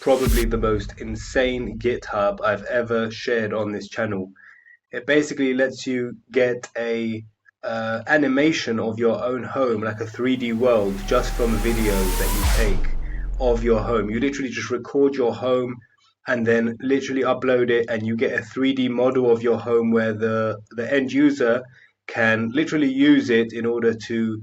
probably the most insane GitHub I've ever shared on this channel. It basically lets you get a animation of your own home, like a 3D world, just from videos that you take of your home. You literally just record your home and then literally upload it, and you get a 3D model of your home where the end user can literally use it in order to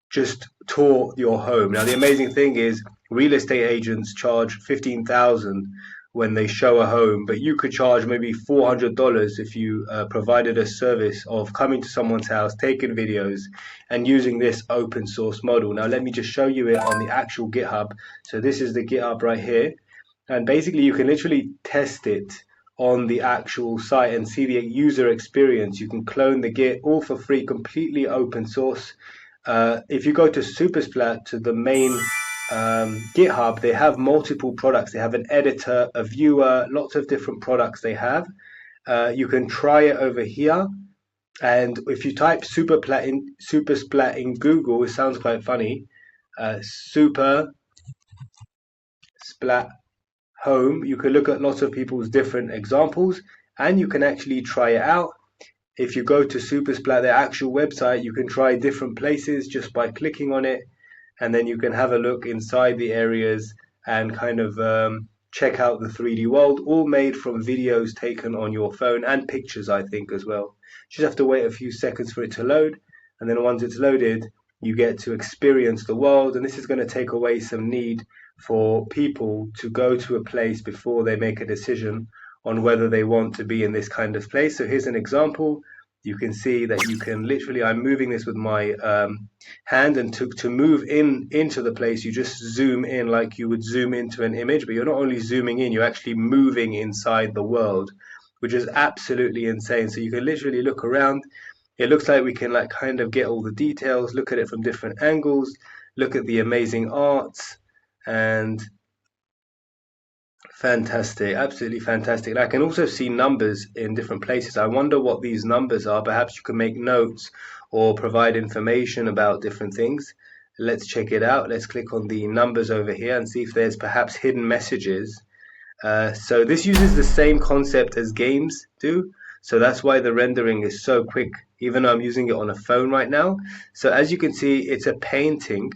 just tour your home. Now, the amazing thing is, real estate agents charge 15,000 when they show a home, but you could charge maybe $400 if you provided a service of coming to someone's house, taking videos, and using this open source model. Now, let me just show you it on the actual GitHub. So this is the GitHub right here, and basically you can literally test it on the actual site and see the user experience. You can clone the Git all for free, completely open source. If you go to SuperSplat, to the main GitHub, they have multiple products. They have an editor, a viewer, lots of different products they have. You can try it over here, and if you type SuperSplat in Google, it sounds quite funny. SuperSplat home. You can look at lots of people's different examples, and you can actually try it out. If you go to SuperSplat, their actual website, you can try different places just by clicking on it, and then you can have a look inside the areas and kind of check out the 3D world, all made from videos taken on your phone and pictures, I think, as well. You just have to wait a few seconds for it to load, and then once it's loaded, you get to experience the world. And this is going to take away some need for people to go to a place before they make a decision on whether they want to be in this kind of place. So here's an example. You can see that you can literally, I'm moving this with my hand, and to move into the place, you just zoom in like you would zoom into an image, but you're not only zooming in, you're actually moving inside the world, which is absolutely insane. So you can literally look around. It looks like we can like kind of get all the details, look at it from different angles, look at the amazing arts, and fantastic, absolutely fantastic. I can also see numbers in different places. I wonder what these numbers are. Perhaps you can make notes or provide information about different things. Let's check it out. Let's click on the numbers over here and see if there's perhaps hidden messages. So this uses the same concept as games do. So that's why the rendering is so quick, even though I'm using it on a phone right now. So as you can see, it's a painting,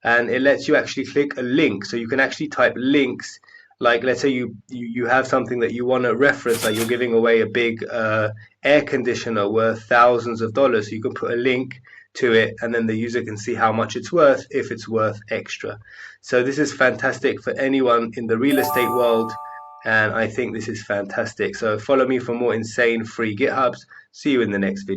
and it lets you actually click a link. So you can actually type links. Like, let's say you have something that you want to reference, like you're giving away a big air conditioner worth thousands of dollars. So you can put a link to it, and then the user can see how much it's worth, if it's worth extra. So this is fantastic for anyone in the real estate world, and I think this is fantastic. So follow me for more insane free GitHubs. See you in the next video.